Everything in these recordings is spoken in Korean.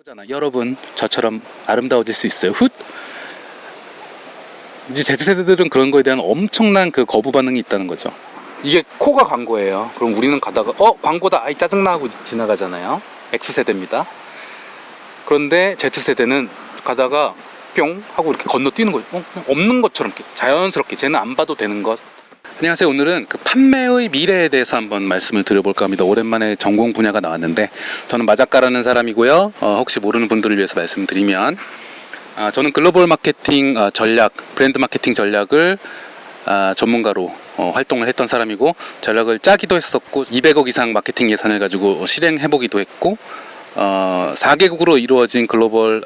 잖아. 여러분, 저처럼 아름다워질 수 있어요. 훗. 이제 Z세대들은 그런 거에 대한 엄청난 그 거부 반응이 있다는 거죠. 이게 코가 광고예요. 그럼 우리는 가다가 광고다, 아이 짜증나 하고 지나가잖아요. X세대입니다. 그런데 Z세대는 가다가 뿅 하고 이렇게 건너뛰는 거죠. 없는 것처럼 이렇게 자연스럽게, 쟤는 안 봐도 되는 것. 안녕하세요. 오늘은 그 판매의 미래에 대해서 한번 말씀을 드려볼까 합니다. 오랜만에 전공 분야가 나왔는데, 저는 마작가라는 사람이고요. 혹시 모르는 분들을 위해서 말씀드리면, 저는 글로벌 마케팅 전략, 브랜드 마케팅 전략을 전문가로 활동을 했던 사람이고, 전략을 짜기도 했었고, 200억 이상 마케팅 예산을 가지고 실행해보기도 했고, 4개국으로 이루어진 글로벌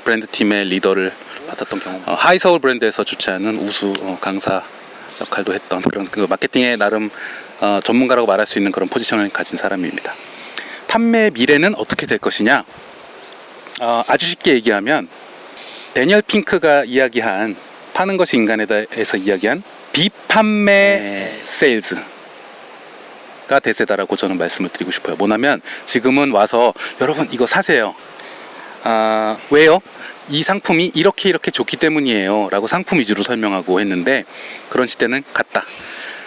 브랜드 팀의 리더를 맡았던 경험, 하이서울 브랜드에서 주최하는 우수 강사 역할도 했던 그런 그 마케팅의 나름 전문가라고 말할 수 있는 그런 포지션을 가진 사람입니다. 판매의 미래는 어떻게 될 것이냐? 아주 쉽게 얘기하면 데니얼 핑크가 이야기한 파는 것이 인간에 대해서 이야기한 비판매 세일즈가 대세다라고 저는 말씀을 드리고 싶어요. 뭐냐면 지금은 와서 여러분 이거 사세요. 왜요? 이 상품이 이렇게 좋기 때문이에요 라고 상품 위주로 설명하고 했는데, 그런 시대는 갔다.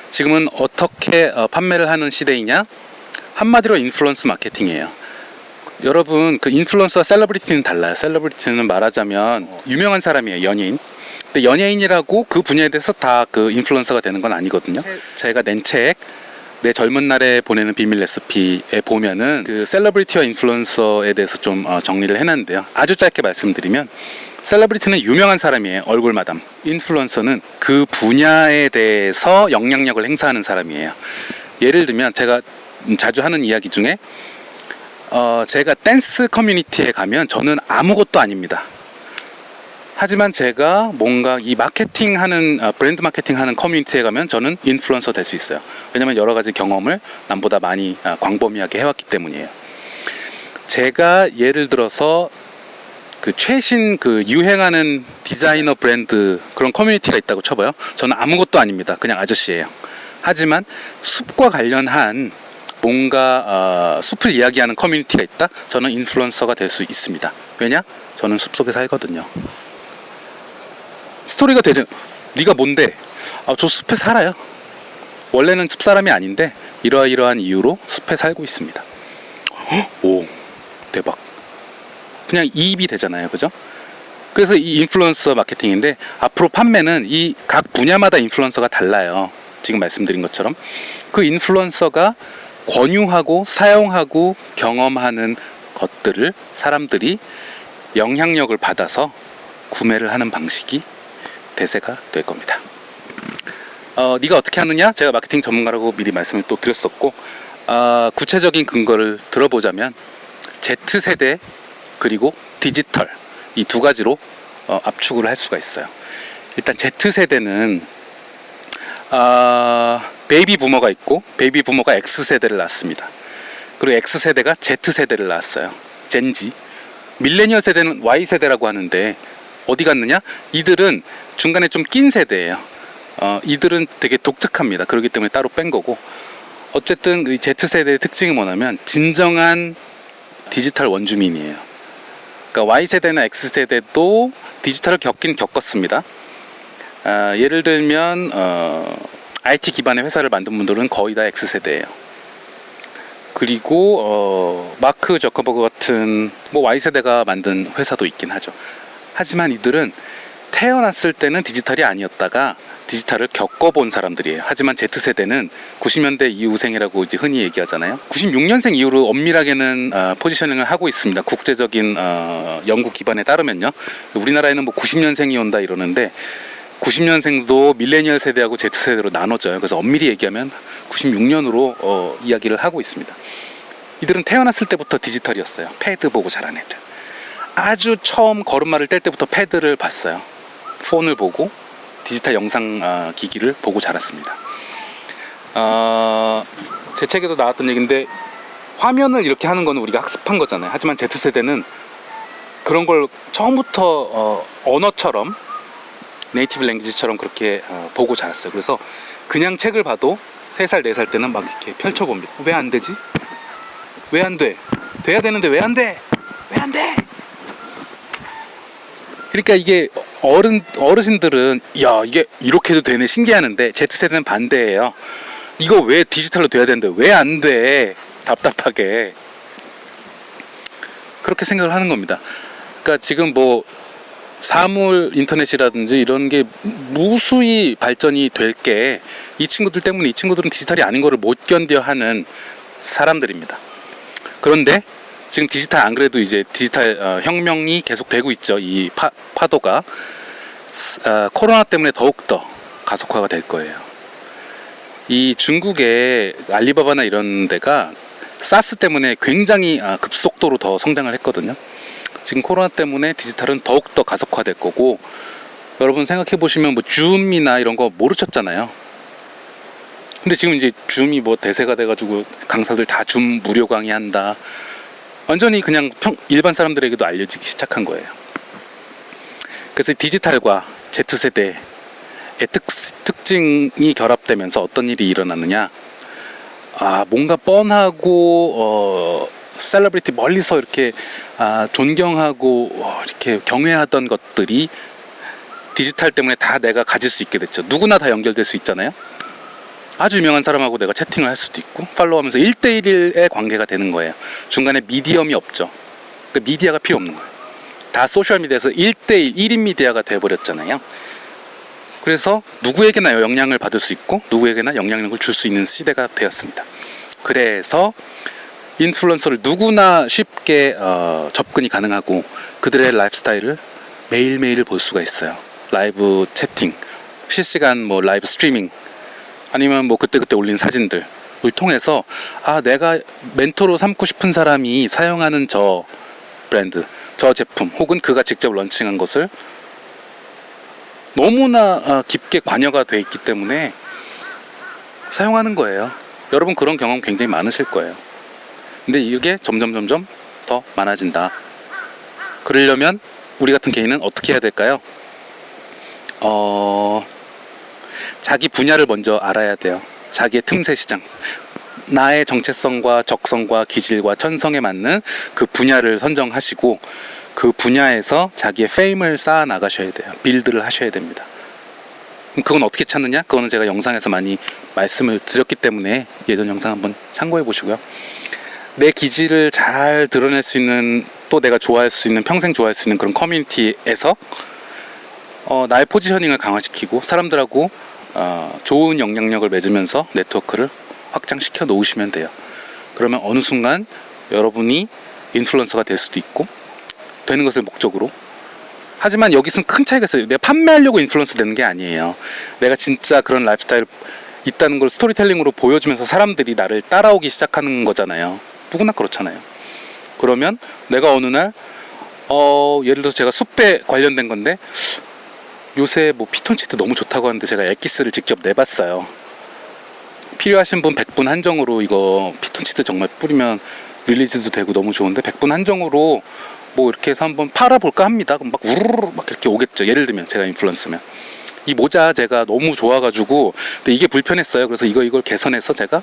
지금은 어떻게 판매를 하는 시대이냐? 한마디로 인플루언스 마케팅이에요. 여러분, 그 인플루언서와 셀러브리티는 달라요. 셀러브리티는 말하자면 유명한 사람이에요. 연예인. 근데 연예인이라고 그 분야에 대해서 다 그 인플루언서가 되는 건 아니거든요. 제가 낸 책 내 젊은 날에 보내는 비밀 레시피에 보면은 그 셀러브리티와 인플루언서에 대해서 좀 정리를 해놨는데요. 아주 짧게 말씀드리면, 셀러브리티는 유명한 사람이에요. 얼굴 마담. 인플루언서는 그 분야에 대해서 영향력을 행사하는 사람이에요. 예를 들면 제가 자주 하는 이야기 중에 제가 댄스 커뮤니티에 가면 저는 아무것도 아닙니다. 하지만 제가 뭔가 이 마케팅하는 브랜드 마케팅하는 커뮤니티에 가면 저는 인플루언서 될 수 있어요. 왜냐면 여러 가지 경험을 남보다 많이 광범위하게 해왔기 때문이에요. 제가 예를 들어서 그 최신 그 유행하는 디자이너 브랜드 그런 커뮤니티가 있다고 쳐봐요. 저는 아무것도 아닙니다. 그냥 아저씨예요. 하지만 숲과 관련한 뭔가 숲을 이야기하는 커뮤니티가 있다? 저는 인플루언서가 될 수 있습니다. 왜냐? 저는 숲속에 살거든요. 스토리가 되죠. 네가 뭔데? 저 숲에 살아요. 원래는 숲 사람이 아닌데 이러한 이유로 숲에 살고 있습니다. 오, 대박. 그냥 이입이 되잖아요, 그죠? 그래서 이 인플루언서 마케팅인데, 앞으로 판매는 이 각 분야마다 인플루언서가 달라요. 지금 말씀드린 것처럼 그 인플루언서가 권유하고 사용하고 경험하는 것들을 사람들이 영향력을 받아서 구매를 하는 방식이 대세가 될 겁니다. 네가 어떻게 하느냐? 제가 마케팅 전문가라고 미리 말씀을 또 드렸었고, 구체적인 근거를 들어보자면 Z세대 그리고 디지털, 이 두 가지로 압축을 할 수가 있어요. 일단 Z세대는 베이비 부머가 있고, 베이비 부머가 X세대를 낳았습니다. 그리고 X세대가 Z세대를 낳았어요. 젠지. 밀레니얼 세대는 Y세대라고 하는데 어디 갔느냐? 이들은 중간에 좀 낀 세대예요. 이들은 되게 독특합니다. 그렇기 때문에 따로 뺀 거고, 어쨌든 이 Z세대의 특징이 뭐냐면 진정한 디지털 원주민이에요. 그러니까 Y세대나 X세대도 디지털을 겪었습니다. 예를 들면 IT 기반의 회사를 만든 분들은 거의 다 X세대예요. 그리고 마크 저커버그 같은 Y세대가 만든 회사도 있긴 하죠. 하지만 이들은 태어났을 때는 디지털이 아니었다가 디지털을 겪어본 사람들이에요. 하지만 Z세대는 90년대 이후생이라고 이제 흔히 얘기하잖아요. 96년생 이후로 엄밀하게는 포지셔닝을 하고 있습니다. 국제적인 연구 기반에 따르면요. 우리나라에는 90년생이 온다 이러는데, 90년생도 밀레니얼 세대하고 Z세대로 나눠져요. 그래서 엄밀히 얘기하면 96년으로 이야기를 하고 있습니다. 이들은 태어났을 때부터 디지털이었어요. 패드 보고 자란 애들. 아주 처음 걸음마를 뗄 때부터 패드를 봤어요. 폰을 보고 디지털 영상 기기를 보고 자랐습니다. 제 책에도 나왔던 얘기인데, 화면을 이렇게 하는 거는 우리가 학습한 거잖아요. 하지만 Z세대는 그런 걸 처음부터 언어처럼, 네이티브 랭귀지처럼 그렇게 보고 자랐어요. 그래서 그냥 책을 봐도 3살, 4살 때는 막 이렇게 펼쳐봅니다. 왜 안 되지? 왜 안 돼? 돼야 되는데 왜 안 돼? 왜 안 돼? 그러니까 이게 어르신들은 야 이게 이렇게 해도 되네 신기하는데 Z세대는 반대예요. 이거 왜 디지털로 돼야 되는데 왜 안 돼? 답답하게 그렇게 생각을 하는 겁니다. 그러니까 지금 뭐 사물 인터넷이라든지 이런 게 무수히 발전이 될 게 이 친구들 때문에 이 친구들은 디지털이 아닌 거를 못 견뎌 하는 사람들입니다. 그런데 지금 디지털 안 그래도 이제 디지털 혁명이 계속되고 있죠. 이 파도가 코로나 때문에 더욱더 가속화가 될 거예요. 이 중국의 알리바바나 이런 데가 사스 때문에 굉장히 급속도로 더 성장을 했거든요. 지금 코로나 때문에 디지털은 더욱더 가속화될 거고, 여러분 생각해 보시면 뭐 줌이나 이런 거 모르셨잖아요. 근데 지금 이제 줌이 뭐 대세가 돼가지고 강사들 다 줌 무료 강의한다. 완전히 그냥 일반 사람들에게도 알려지기 시작한 거예요. 그래서 디지털과 Z세대의 특징이 결합되면서 어떤 일이 일어났느냐, 뭔가 뻔하고 셀러브리티 멀리서 이렇게 존경하고 이렇게 경외하던 것들이 디지털 때문에 다 내가 가질 수 있게 됐죠. 누구나 다 연결될 수 있잖아요. 아주 유명한 사람하고 내가 채팅을 할 수도 있고 팔로우하면서 1대1의 관계가 되는 거예요. 중간에 미디엄이 없죠. 그러니까 미디어가 필요 없는 거예요. 다 소셜미디어에서 1대1, 1인 미디어가 돼버렸잖아요. 그래서 누구에게나 영향을 받을 수 있고 누구에게나 영향력을 줄 수 있는 시대가 되었습니다. 그래서 인플루언서를 누구나 쉽게 접근이 가능하고 그들의 라이프 스타일을 매일매일 볼 수가 있어요. 라이브 채팅, 실시간 뭐 라이브 스트리밍, 아니면 뭐 그때그때 올린 사진들을 통해서 내가 멘토로 삼고 싶은 사람이 사용하는 저 브랜드, 저 제품, 혹은 그가 직접 런칭한 것을 너무나 깊게 관여가 돼 있기 때문에 사용하는 거예요. 여러분 그런 경험 굉장히 많으실 거예요. 근데 이게 점점 더 많아진다. 그러려면 우리 같은 개인은 어떻게 해야 될까요? 자기 분야를 먼저 알아야 돼요. 자기의 틈새 시장, 나의 정체성과 적성과 기질과 천성에 맞는 그 분야를 선정하시고 그 분야에서 자기의 페임을 쌓아 나가셔야 돼요. 빌드를 하셔야 됩니다. 그건 어떻게 찾느냐? 그거는 제가 영상에서 많이 말씀을 드렸기 때문에 예전 영상 한번 참고해 보시고요. 내 기질을 잘 드러낼 수 있는, 또 내가 좋아할 수 있는, 평생 좋아할 수 있는 그런 커뮤니티에서 나의 포지셔닝을 강화시키고 사람들하고 좋은 영향력을 맺으면서 네트워크를 확장시켜 놓으시면 돼요. 그러면 어느 순간 여러분이 인플루언서가 될 수도 있고, 되는 것을 목적으로. 하지만 여기서는 큰 차이가 있어요. 내가 판매하려고 인플루언서 되는 게 아니에요. 내가 진짜 그런 라이프 스타일 있다는 걸 스토리텔링으로 보여주면서 사람들이 나를 따라오기 시작하는 거잖아요. 누구나 그렇잖아요. 그러면 내가 어느 날 예를 들어서 제가 숲에 관련된 건데, 요새 뭐 피톤치드 너무 좋다고 하는데 제가 엑기스를 직접 내봤어요. 필요하신 분 100분 한정으로 이거 피톤치드 정말 뿌리면 릴리즈도 되고 너무 좋은데 100분 한정으로 뭐 이렇게 해서 한번 팔아볼까 합니다. 그럼 막 우르르 막 이렇게 오겠죠. 예를 들면 제가 인플루언서면 이 모자 제가 너무 좋아가지고 근데 이게 불편했어요. 그래서 이걸 개선해서 제가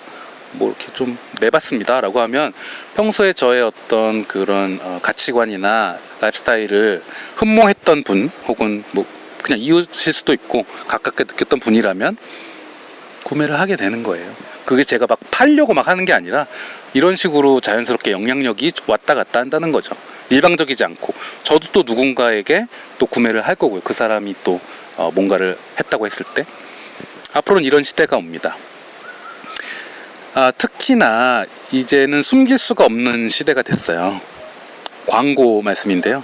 뭐 이렇게 좀 내봤습니다 라고 하면 평소에 저의 어떤 그런 가치관이나 라이프 스타일을 흠모했던 분, 혹은 뭐 그냥 이웃일 수도 있고 가깝게 느꼈던 분이라면 구매를 하게 되는 거예요. 그게 제가 막 팔려고 막 하는 게 아니라 이런 식으로 자연스럽게 영향력이 왔다 갔다 한다는 거죠. 일방적이지 않고 저도 또 누군가에게 또 구매를 할 거고요. 그 사람이 또 뭔가를 했다고 했을 때 앞으로는 이런 시대가 옵니다. 특히나 이제는 숨길 수가 없는 시대가 됐어요. 광고 말씀인데요.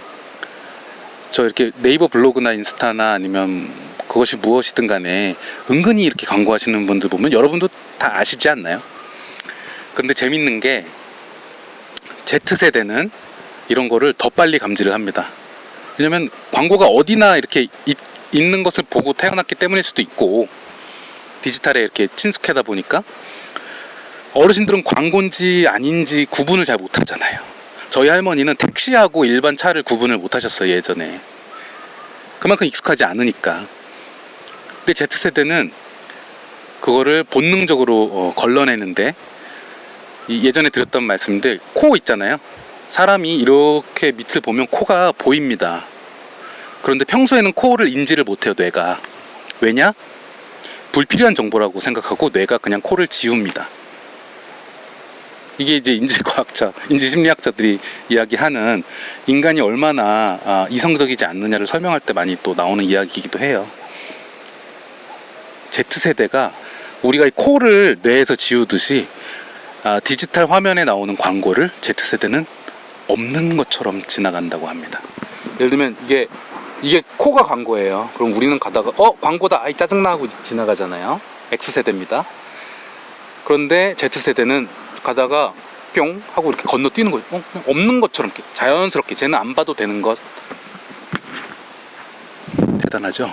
저 이렇게 네이버 블로그나 인스타나 아니면 그것이 무엇이든 간에 은근히 이렇게 광고하시는 분들 보면 여러분도 다 아시지 않나요? 그런데 재밌는 게 Z세대는 이런 거를 더 빨리 감지를 합니다. 왜냐면 광고가 어디나 이렇게 있는 것을 보고 태어났기 때문일 수도 있고, 디지털에 이렇게 친숙하다 보니까 어르신들은 광고인지 아닌지 구분을 잘 못하잖아요. 저희 할머니는 택시하고 일반 차를 구분을 못하셨어요, 예전에. 그만큼 익숙하지 않으니까. 근데 Z세대는 그거를 본능적으로 걸러내는데, 예전에 드렸던 말씀인데 코 있잖아요. 사람이 이렇게 밑을 보면 코가 보입니다. 그런데 평소에는 코어를 인지를 못해요, 뇌가. 왜냐? 불필요한 정보라고 생각하고 뇌가 그냥 코를 지웁니다. 이게 이제 인지과학자, 인지심리학자들이 이야기하는 인간이 얼마나 이성적이지 않느냐를 설명할 때 많이 또 나오는 이야기이기도 해요. Z세대가 우리가 이 코를 뇌에서 지우듯이 디지털 화면에 나오는 광고를 Z세대는 없는 것처럼 지나간다고 합니다. 예를 들면 이게 코가 광고예요. 그럼 우리는 가다가 광고다, 아이 짜증나 하고 지나가잖아요. X세대입니다. 그런데 Z세대는 가다가 뿅 하고 이렇게 건너뛰는 거예요. 없는 것처럼 이렇게 자연스럽게, 쟤는 안 봐도 되는 것. 대단하죠.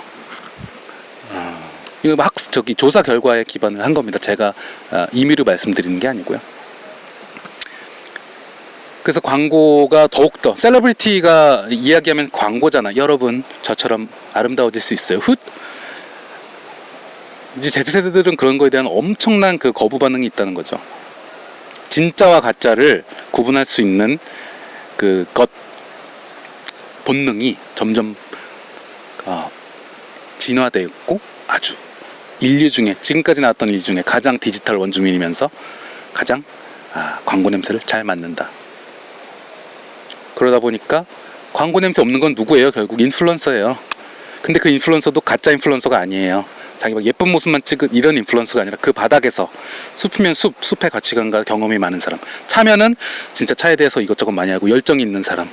이거 조사 결과에 기반을 한 겁니다. 제가 임의로 말씀드리는 게 아니고요. 그래서 광고가 더욱더, 셀러브리티가 이야기하면 광고잖아. 여러분, 저처럼 아름다워질 수 있어요. 이제 Z세대들은 그런 거에 대한 엄청난 그 거부 반응이 있다는 거죠. 진짜와 가짜를 구분할 수 있는 본능이 점점 진화되었고, 아주 지금까지 나왔던 인류 중에 가장 디지털 원주민이면서 가장 광고 냄새를 잘 맡는다. 그러다 보니까 광고 냄새 없는 건 누구예요? 결국 인플루언서예요. 근데 그 인플루언서도 가짜 인플루언서가 아니에요. 자기 막 예쁜 모습만 찍은 이런 인플루언서가 아니라 그 바닥에서 숲이면 숲의 가치관과 경험이 많은 사람, 차면은 진짜 차에 대해서 이것저것 많이 알고 열정이 있는 사람,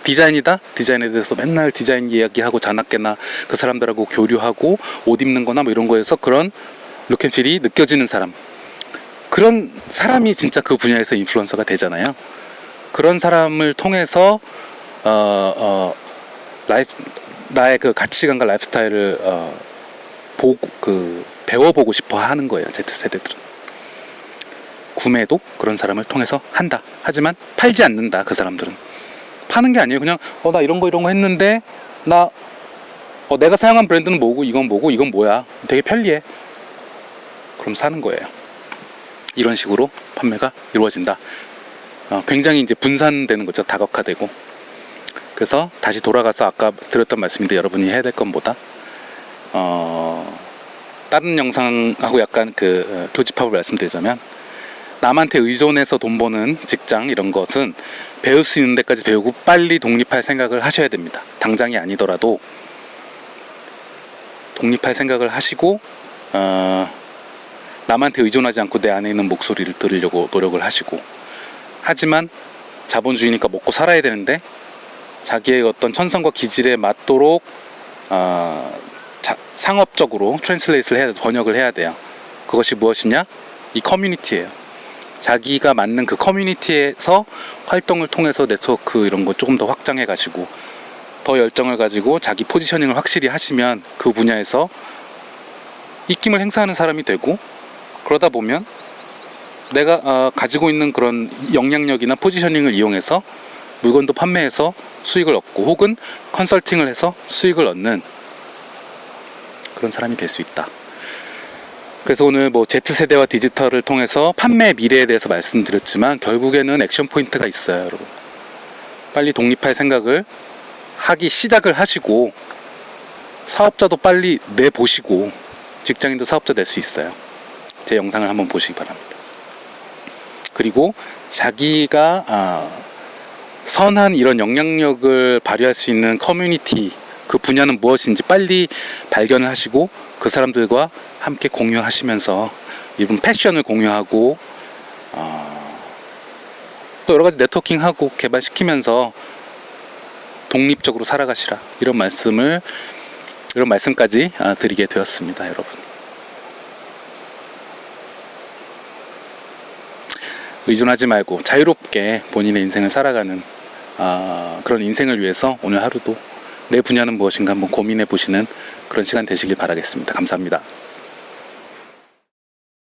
디자인이다? 디자인에 대해서 맨날 디자인 이야기하고 자나깨나 그 사람들하고 교류하고 옷 입는 거나 뭐 이런 거에서 그런 룩앤필이 느껴지는 사람, 그런 사람이 진짜 그 분야에서 인플루언서가 되잖아요. 그런 사람을 통해서 나의 그 가치관과 라이프스타일을 배워보고 싶어 하는 거예요. Z세대들은. 구매도 그런 사람을 통해서 한다. 하지만 팔지 않는다. 그 사람들은 파는 게 아니에요. 그냥 나 이런 거 했는데 내가 사용한 브랜드는 뭐고 이건 뭐고 이건 뭐야, 되게 편리해, 그럼 사는 거예요. 이런 식으로 판매가 이루어진다. 굉장히 이제 분산되는 거죠. 다각화되고. 그래서 다시 돌아가서 아까 드렸던 말씀인데, 여러분이 해야 될 건 뭐다? 다른 영상하고 약간 교집합을 말씀드리자면, 남한테 의존해서 돈 버는 직장 이런 것은 배울 수 있는 데까지 배우고 빨리 독립할 생각을 하셔야 됩니다. 당장이 아니더라도 독립할 생각을 하시고 남한테 의존하지 않고 내 안에 있는 목소리를 들으려고 노력을 하시고, 하지만 자본주의니까 먹고 살아야 되는데 자기의 어떤 천성과 기질에 맞도록 상업적으로 번역을 해야 돼요. 그것이 무엇이냐? 이 커뮤니티예요. 자기가 맞는 그 커뮤니티에서 활동을 통해서 네트워크 이런 거 조금 더 확장해 가지고 더 열정을 가지고 자기 포지셔닝을 확실히 하시면 그 분야에서 입김을 행사하는 사람이 되고, 그러다 보면 내가 가지고 있는 그런 영향력이나 포지셔닝을 이용해서 물건도 판매해서 수익을 얻고, 혹은 컨설팅을 해서 수익을 얻는 그런 사람이 될 수 있다. 그래서 오늘 Z세대와 디지털을 통해서 판매 미래에 대해서 말씀드렸지만, 결국에는 액션 포인트가 있어요, 여러분. 빨리 독립할 생각을 하기 시작을 하시고, 사업자도 빨리 내보시고, 직장인도 사업자 될 수 있어요. 제 영상을 한번 보시기 바랍니다. 그리고 자기가 선한 이런 영향력을 발휘할 수 있는 커뮤니티, 그 분야는 무엇인지 빨리 발견을 하시고 그 사람들과 함께 공유하시면서 이런 패션을 공유하고 또 여러 가지 네트워킹하고 개발시키면서 독립적으로 살아가시라, 이런 말씀까지 드리게 되었습니다, 여러분. 의존하지 말고 자유롭게 본인의 인생을 살아가는 그런 인생을 위해서 오늘 하루도 내 분야는 무엇인가 한번 고민해 보시는 그런 시간 되시길 바라겠습니다. 감사합니다.